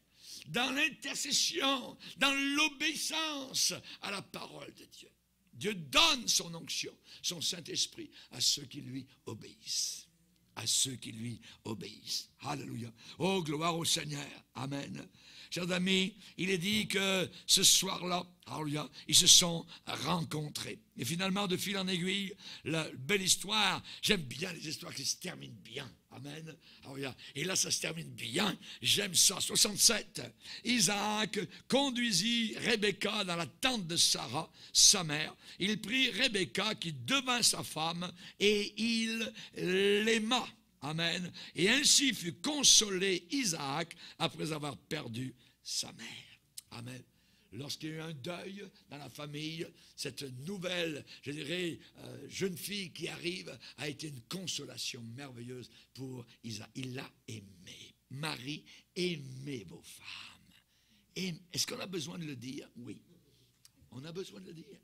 Speaker 1: dans l'intercession, dans l'obéissance à la parole de Dieu. Dieu donne son onction, son Saint-Esprit à ceux qui lui obéissent. À ceux qui lui obéissent. Alléluia. Oh, gloire au Seigneur. Amen. Chers amis, il est dit que ce soir-là, alléluia, ils se sont rencontrés. Et finalement, de fil en aiguille, la belle histoire, j'aime bien les histoires qui se terminent bien. Amen. Alléluia. Et là, ça se termine bien. J'aime ça. 67. Isaac conduisit Rebecca dans la tente de Sarah, sa mère. Il prit Rebecca qui devint sa femme et il l'aima. Amen. Et ainsi fut consolé Isaac après avoir perdu sa mère. Amen. Lorsqu'il y a eu un deuil dans la famille, cette nouvelle, je dirais, jeune fille qui arrive a été une consolation merveilleuse pour Isaac. Il l'a aimé. Marie, aimez vos femmes. Est-ce qu'on a besoin de le dire? Oui. On a besoin de le dire.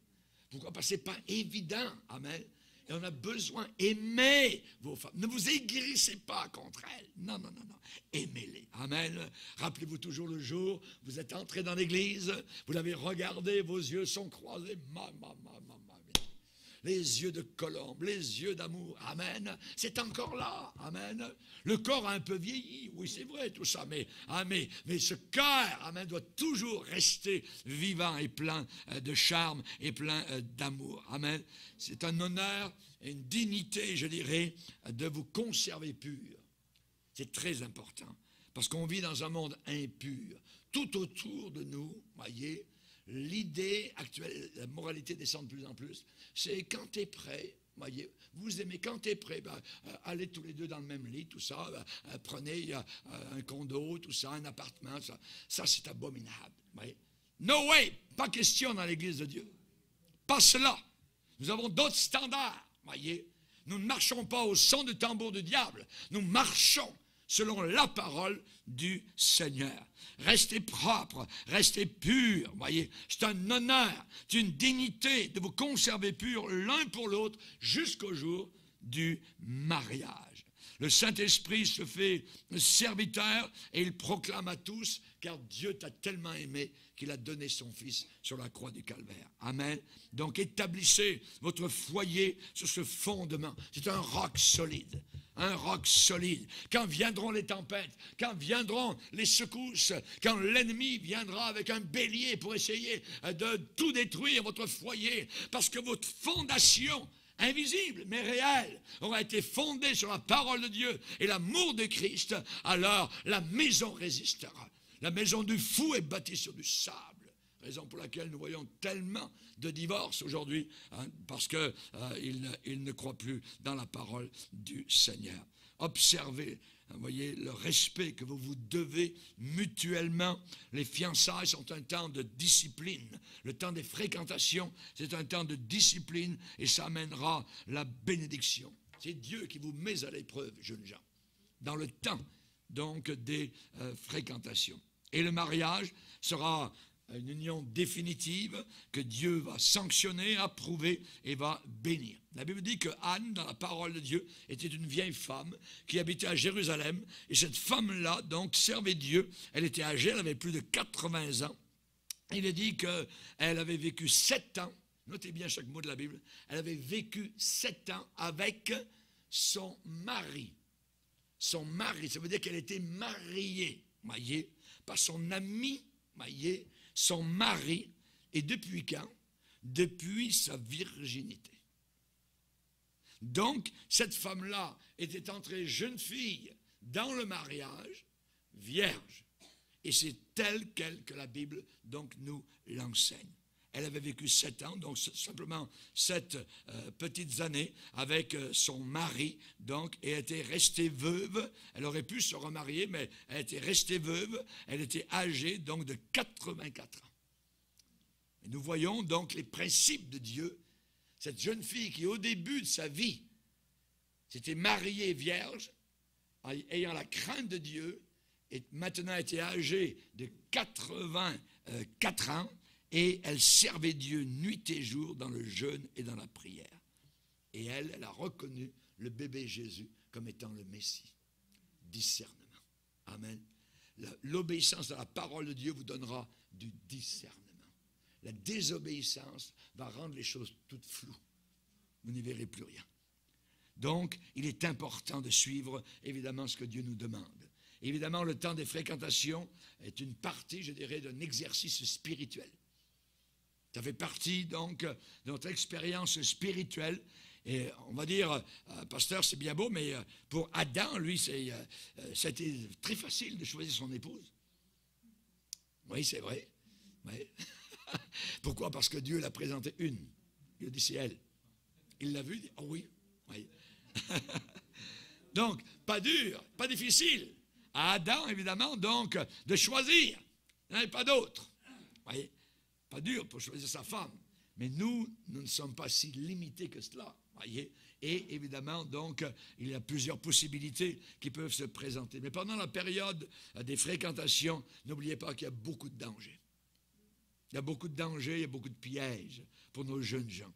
Speaker 1: Pourquoi? Parce que ce n'est pas évident. Amen. Et on a besoin, aimez vos femmes. Ne vous aigrissez pas contre elles. Non, non, non, non. Aimez-les. Amen. Rappelez-vous toujours le jour, vous êtes entré dans l'église, vous l'avez regardé, vos yeux sont croisés. les yeux de colombe, les yeux d'amour. Amen. C'est encore là. Amen. Le corps a un peu vieilli. Oui, c'est vrai, tout ça. Mais ce cœur, amen, doit toujours rester vivant et plein de charme et plein d'amour. Amen. C'est un honneur et une dignité, je dirais, de vous conserver pur. C'est très important. Parce qu'on vit dans un monde impur. Tout autour de nous, voyez, l'idée actuelle, la moralité descend de plus en plus, c'est quand tu es prêt, voyez, vous aimez, quand tu es prêt, allez tous les deux dans le même lit, tout ça, prenez un condo, tout ça, un appartement, ça c'est abominable. Voyez. No way, pas question dans l'Église de Dieu. Pas cela. Nous avons d'autres standards, voyez. Nous ne marchons pas au son du tambour du diable, nous marchons selon la parole du Seigneur. Restez propre, restez pur, voyez, c'est un honneur, c'est une dignité de vous conserver purs l'un pour l'autre jusqu'au jour du mariage. Le Saint-Esprit se fait serviteur et il proclame à tous, car Dieu t'a tellement aimé qu'il a donné son Fils sur la croix du Calvaire. Amen. Donc établissez votre foyer sur ce fondement. C'est un roc solide. Un roc solide. Quand viendront les tempêtes, quand viendront les secousses, quand l'ennemi viendra avec un bélier pour essayer de tout détruire, votre foyer, parce que votre fondation invisible mais réelle aura été fondée sur la parole de Dieu et l'amour de Christ, alors la maison résistera. La maison du fou est bâtie sur du sable. Raison pour laquelle nous voyons tellement de divorces aujourd'hui, hein, parce qu'ils ne croient plus dans la parole du Seigneur. Observez, vous voyez, le respect que vous vous devez mutuellement. Les fiançailles sont un temps de discipline. Le temps des fréquentations, c'est un temps de discipline et ça amènera la bénédiction. C'est Dieu qui vous met à l'épreuve, jeunes gens, dans le temps donc des fréquentations. Et le mariage sera une union définitive que Dieu va sanctionner, approuver et va bénir. La Bible dit que Anne, dans la parole de Dieu, était une vieille femme qui habitait à Jérusalem. Et cette femme-là, donc, servait Dieu. Elle était âgée, elle avait plus de 80 ans. Il est dit qu'elle avait vécu 7 ans, notez bien chaque mot de la Bible, elle avait vécu 7 ans avec son mari. Son mari, ça veut dire qu'elle était mariée, voyez, par son ami, voyez, son mari, et depuis quand? Depuis sa virginité. Donc, cette femme-là était entrée jeune fille dans le mariage, vierge. Et c'est tel quel que la Bible, donc, nous l'enseigne. Elle avait vécu 7 ans, donc simplement 7 petites années avec son mari, donc, et elle était restée veuve. Elle aurait pu se remarier, mais elle était restée veuve. Elle était âgée, donc, de 84 ans. Et nous voyons, donc, les principes de Dieu. Cette jeune fille qui, au début de sa vie, s'était mariée vierge, ayant la crainte de Dieu, et maintenant était âgée de 84 ans, et elle servait Dieu nuit et jour dans le jeûne et dans la prière. Et elle a reconnu le bébé Jésus comme étant le Messie. Discernement. Amen. L'obéissance à la parole de Dieu vous donnera du discernement. La désobéissance va rendre les choses toutes floues. Vous n'y verrez plus rien. Donc, il est important de suivre, évidemment, ce que Dieu nous demande. Évidemment, le temps des fréquentations est une partie, je dirais, d'un exercice spirituel. Ça fait partie, donc, de notre expérience spirituelle. Et on va dire, pasteur, c'est bien beau, mais pour Adam, lui, c'était très facile de choisir son épouse. Oui, c'est vrai. Oui. Pourquoi? Parce que Dieu l'a présenté une. Il a dit, c'est elle. Il l'a vue, il dit, oh oui. Oui. Donc, pas dur, pas difficile. À Adam, évidemment, donc, de choisir. Il n'y en avait pas d'autre. Voyez? Pas dur pour choisir sa femme. Mais nous ne sommes pas si limités que cela. Voyez? Et évidemment, donc, il y a plusieurs possibilités qui peuvent se présenter. Mais pendant la période des fréquentations, n'oubliez pas qu'il y a beaucoup de dangers. Il y a beaucoup de dangers, il y a beaucoup de pièges pour nos jeunes gens.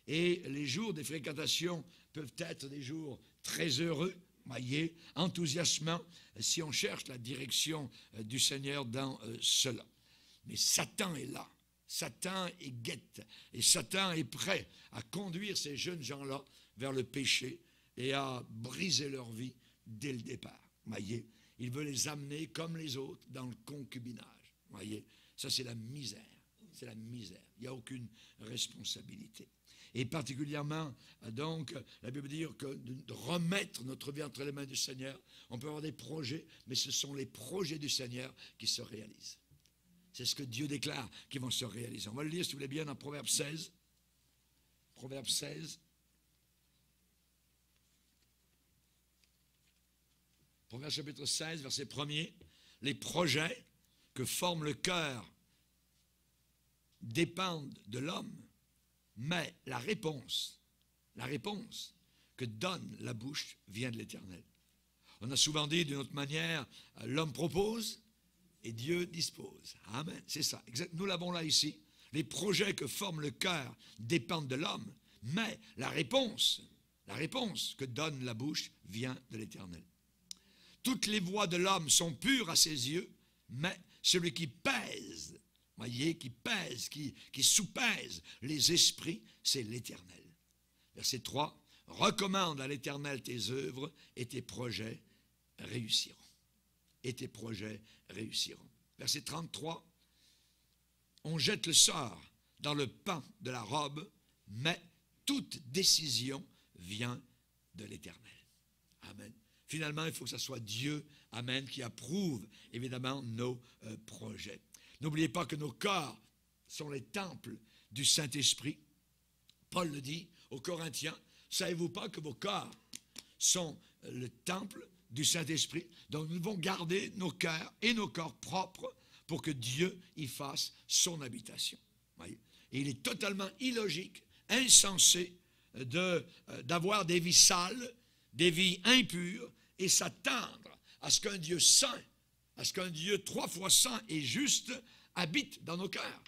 Speaker 1: Et les jours des fréquentations peuvent être des jours très heureux, voyez, enthousiasmants, si on cherche la direction du Seigneur dans cela. Mais Satan est là. Satan est guette. Et Satan est prêt à conduire ces jeunes gens-là vers le péché et à briser leur vie dès le départ. Voyez, il veut les amener comme les autres dans le concubinage. Voyez, ça c'est la misère. C'est la misère. Il n'y a aucune responsabilité. Et particulièrement, donc, la Bible dit que de remettre notre vie entre les mains du Seigneur, on peut avoir des projets, mais ce sont les projets du Seigneur qui se réalisent. C'est ce que Dieu déclare qui vont se réaliser. On va le lire, si vous voulez bien, dans Proverbe 16. Proverbe 16. Proverbe chapitre 16, verset 1er. Les projets que forme le cœur dépendent de l'homme, mais la réponse que donne la bouche vient de l'Éternel. On a souvent dit d'une autre manière, l'homme propose et Dieu dispose. Amen, c'est ça. Nous l'avons là ici. Les projets que forme le cœur dépendent de l'homme, mais la réponse que donne la bouche vient de l'Éternel. Toutes les voies de l'homme sont pures à ses yeux, mais celui qui pèse, voyez, qui pèse, qui soupèse les esprits, c'est l'Éternel. Verset 3, recommande à l'Éternel tes œuvres et tes projets réussiront. Et tes projets réussiront. Verset 33, on jette le sort dans le pan de la robe, mais toute décision vient de l'Éternel. Amen. Finalement, il faut que ce soit Dieu, amen, qui approuve évidemment nos projets. N'oubliez pas que nos corps sont les temples du Saint-Esprit. Paul le dit aux Corinthiens. Savez-vous pas que vos corps sont le temple du Saint-Esprit? Donc nous devons garder nos cœurs et nos corps propres pour que Dieu y fasse son habitation. Voyez? Et il est totalement illogique, insensé d'avoir des vies sales, des vies impures et s'attendre à ce qu'un Dieu saint, à ce qu'un Dieu 3 fois saint et juste habite dans nos cœurs.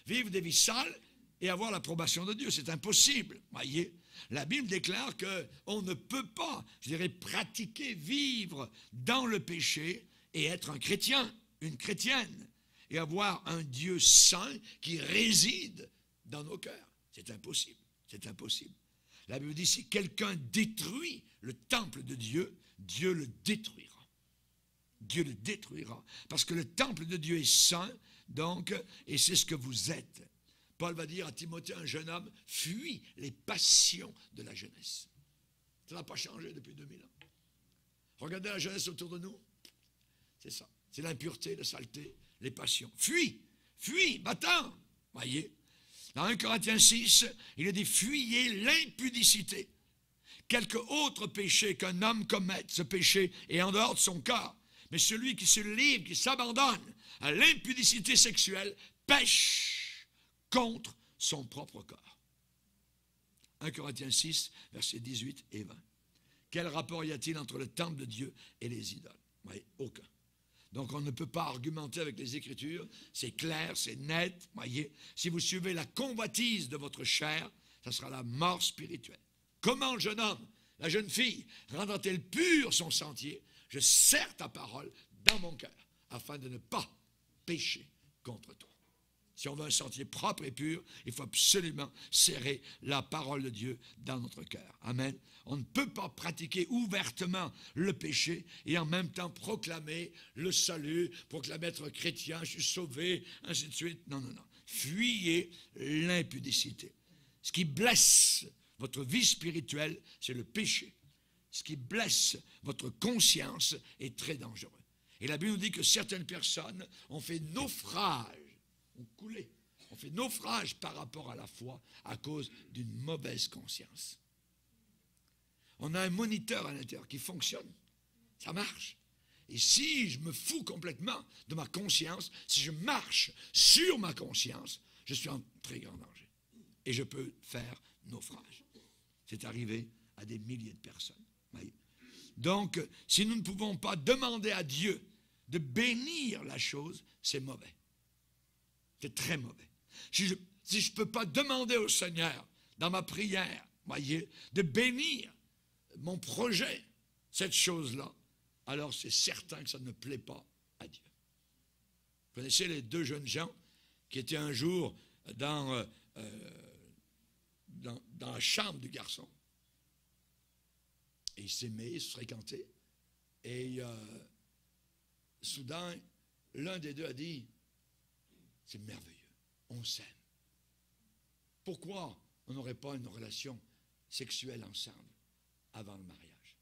Speaker 1: Vivre des vies sales et avoir l'approbation de Dieu, c'est impossible. Voyez, la Bible déclare qu'on ne peut pas, je dirais, pratiquer, vivre dans le péché et être un chrétien, une chrétienne, et avoir un Dieu saint qui réside dans nos cœurs. C'est impossible, c'est impossible. La Bible dit, si quelqu'un détruit le temple de Dieu, Dieu le détruira. Dieu le détruira. Parce que le temple de Dieu est saint, donc, et c'est ce que vous êtes. Paul va dire à Timothée, un jeune homme, fuis les passions de la jeunesse. Ça n'a pas changé depuis 2000 ans. Regardez la jeunesse autour de nous. C'est ça. C'est l'impureté, la saleté, les passions. Fuis, fuis, va-t'en. Voyez. Dans 1 Corinthiens 6, il a dit, fuyez l'impudicité. Quelque autre péché qu'un homme commette, ce péché est en dehors de son corps. Mais celui qui se livre, qui s'abandonne à l'impudicité sexuelle, pêche contre son propre corps. 1 Corinthiens 6, versets 18 et 20. Quel rapport y a-t-il entre le temple de Dieu et les idoles? Oui, aucun. Donc on ne peut pas argumenter avec les Écritures, c'est clair, c'est net, voyez. Si vous suivez la convoitise de votre chair, ça sera la mort spirituelle. Comment le jeune homme, la jeune fille, rendra-t-elle pur son sentier? Je serre ta parole dans mon cœur, afin de ne pas pécher contre toi. Si on veut un sentier propre et pur, il faut absolument serrer la parole de Dieu dans notre cœur. Amen. On ne peut pas pratiquer ouvertement le péché et en même temps proclamer le salut, proclamer être chrétien, je suis sauvé, ainsi de suite. Non, non, non. Fuyez l'impudicité. Ce qui blesse votre vie spirituelle, c'est le péché. Ce qui blesse votre conscience est très dangereux. Et la Bible nous dit que certaines personnes ont fait naufrage, ont coulé, ont fait naufrage par rapport à la foi à cause d'une mauvaise conscience. On a un moniteur à l'intérieur qui fonctionne, ça marche. Et si je me fous complètement de ma conscience, si je marche sur ma conscience, je suis en très grand danger. Et je peux faire naufrage. C'est arrivé à des milliers de personnes. Voyez. Donc, si nous ne pouvons pas demander à Dieu de bénir la chose, c'est mauvais. C'est très mauvais. Si je ne peux pas demander au Seigneur, dans ma prière, voyez, de bénir mon projet, cette chose-là, alors c'est certain que ça ne plaît pas à Dieu. Vous connaissez les deux jeunes gens qui était un jour dans la chambre du garçon. Et ils s'aimaient, ils se fréquentaient. Et soudain, l'un des deux a dit, c'est merveilleux, on s'aime. Pourquoi on n'aurait pas une relation sexuelle ensemble avant le mariage?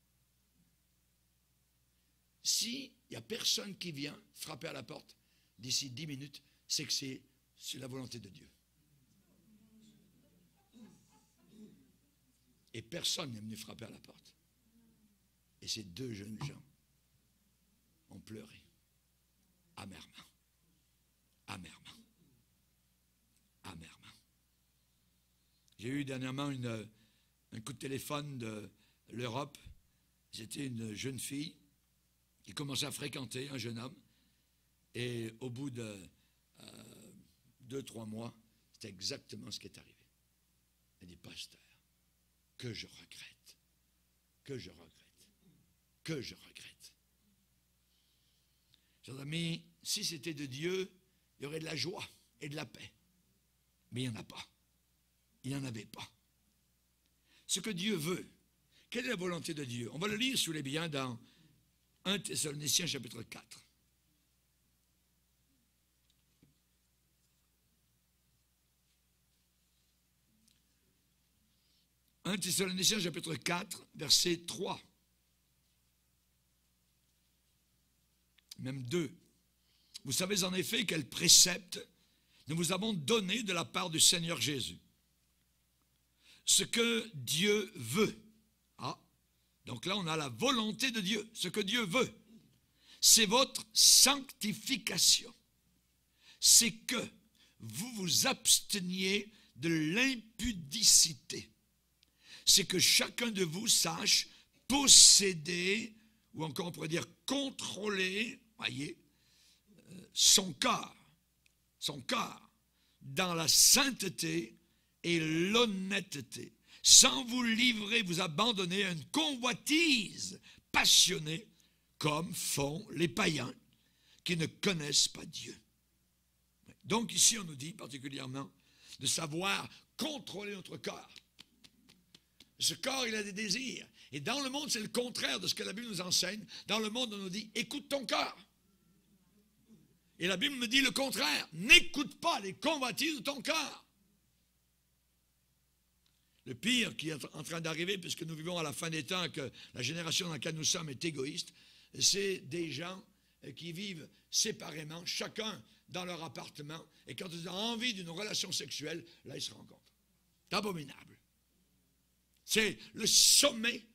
Speaker 1: S'il n'y a personne qui vient frapper à la porte d'ici 10 minutes, c'est que c'est la volonté de Dieu. Et personne n'est venu frapper à la porte. Et ces deux jeunes gens ont pleuré amèrement, amèrement, amèrement. J'ai eu dernièrement un coup de téléphone de l'Europe. C'était une jeune fille qui commençait à fréquenter un jeune homme. Et au bout de 2-3 mois, c'est exactement ce qui est arrivé. Elle dit, pasteur, que je regrette, que je regrette, que je regrette. Chers amis, si c'était de Dieu, il y aurait de la joie et de la paix. Mais il n'y en a pas. Il n'y en avait pas. Ce que Dieu veut, quelle est la volonté de Dieu? On va le lire, si vous voulez bien, dans 1 Thessaloniciens chapitre 4. 1 Thessaloniciens chapitre 4, verset 3. Même 2. Vous savez en effet quel précepte nous vous avons donné de la part du Seigneur Jésus. Ce que Dieu veut. Ah, donc là on a la volonté de Dieu. Ce que Dieu veut, c'est votre sanctification. C'est que vous vous absteniez de l'impudicité. C'est que chacun de vous sache posséder, ou encore on pourrait dire contrôler, voyez, son corps, dans la sainteté et l'honnêteté, sans vous livrer, vous abandonner à une convoitise passionnée, comme font les païens qui ne connaissent pas Dieu. Donc ici on nous dit particulièrement de savoir contrôler notre corps. Ce corps, il a des désirs. Et dans le monde, c'est le contraire de ce que la Bible nous enseigne. Dans le monde, on nous dit, écoute ton corps. Et la Bible me dit le contraire. N'écoute pas les convoitises de ton corps. Le pire qui est en train d'arriver, puisque nous vivons à la fin des temps, que la génération dans laquelle nous sommes est égoïste, c'est des gens qui vivent séparément, chacun dans leur appartement, et quand ils ont envie d'une relation sexuelle, là, ils se rencontrent. C'est abominable. C'est le sommet,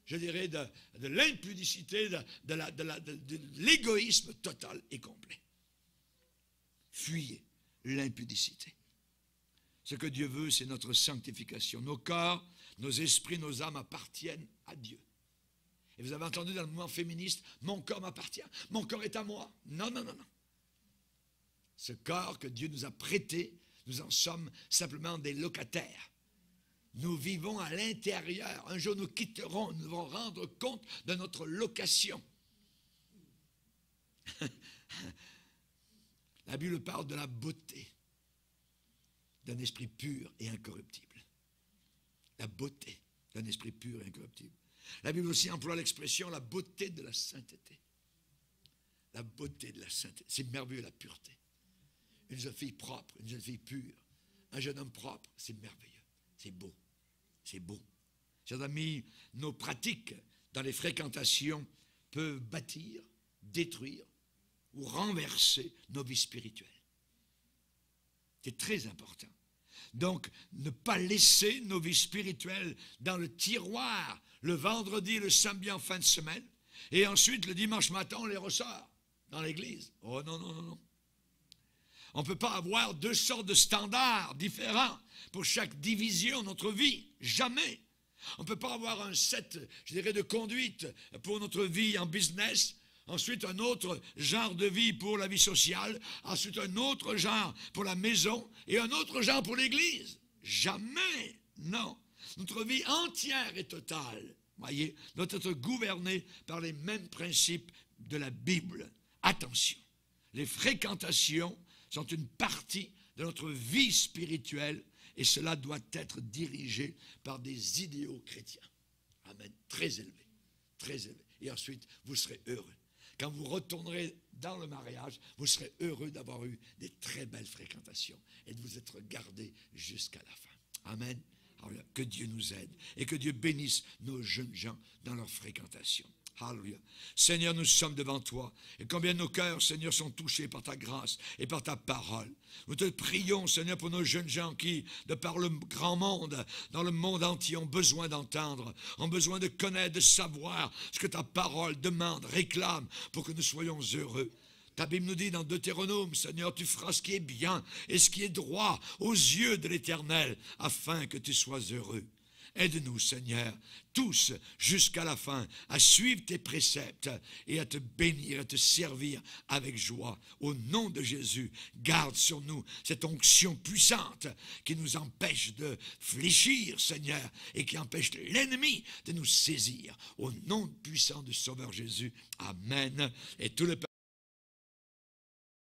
Speaker 1: je dirais, de l'impudicité, de l'égoïsme total et complet. Fuyez l'impudicité. Ce que Dieu veut, c'est notre sanctification. Nos corps, nos esprits, nos âmes appartiennent à Dieu. Et vous avez entendu dans le mouvement féministe, mon corps m'appartient, mon corps est à moi. Non, non, non, non. Ce corps que Dieu nous a prêté, nous en sommes simplement des locataires. Nous vivons à l'intérieur. Un jour, nous quitterons, nous devons rendre compte de notre location. La Bible parle de la beauté d'un esprit pur et incorruptible. La beauté d'un esprit pur et incorruptible. La Bible aussi emploie l'expression la beauté de la sainteté. La beauté de la sainteté. C'est merveilleux, la pureté. Une jeune fille propre, une jeune fille pure, un jeune homme propre, c'est merveilleux. C'est beau. C'est beau. Chers amis, nos pratiques dans les fréquentations peuvent bâtir, détruire ou renverser nos vies spirituelles. C'est très important. Donc, ne pas laisser nos vies spirituelles dans le tiroir le vendredi, le samedi en fin de semaine, et ensuite le dimanche matin, on les ressort dans l'église. Oh non, non, non, non. On ne peut pas avoir deux sortes de standards différents pour chaque division de notre vie. Jamais. On ne peut pas avoir un set, je dirais, de conduite pour notre vie en business, ensuite un autre genre de vie pour la vie sociale, ensuite un autre genre pour la maison et un autre genre pour l'église. Jamais. Non. Notre vie entière et totale, voyez, doit être gouvernée par les mêmes principes de la Bible. Attention, les fréquentations sont une partie de notre vie spirituelle, et cela doit être dirigé par des idéaux chrétiens. Amen. Très élevés. Très élevés. Et ensuite, vous serez heureux. Quand vous retournerez dans le mariage, vous serez heureux d'avoir eu des très belles fréquentations et de vous être gardé jusqu'à la fin. Amen. Alors, que Dieu nous aide et que Dieu bénisse nos jeunes gens dans leur fréquentation. Alléluia. Seigneur, nous sommes devant toi. Et combien nos cœurs, Seigneur, sont touchés par ta grâce et par ta parole. Nous te prions, Seigneur, pour nos jeunes gens qui, de par le grand monde, dans le monde entier, ont besoin d'entendre, ont besoin de connaître, de savoir ce que ta parole demande, réclame, pour que nous soyons heureux. Ta Bible nous dit dans Deutéronome, Seigneur, tu feras ce qui est bien et ce qui est droit aux yeux de l'Éternel, afin que tu sois heureux. Aide-nous, Seigneur, tous jusqu'à la fin, à suivre tes préceptes et à te bénir, à te servir avec joie. Au nom de Jésus, garde sur nous cette onction puissante qui nous empêche de fléchir, Seigneur, et qui empêche l'ennemi de nous saisir. Au nom puissant du Sauveur Jésus, Amen. Et tout le peuple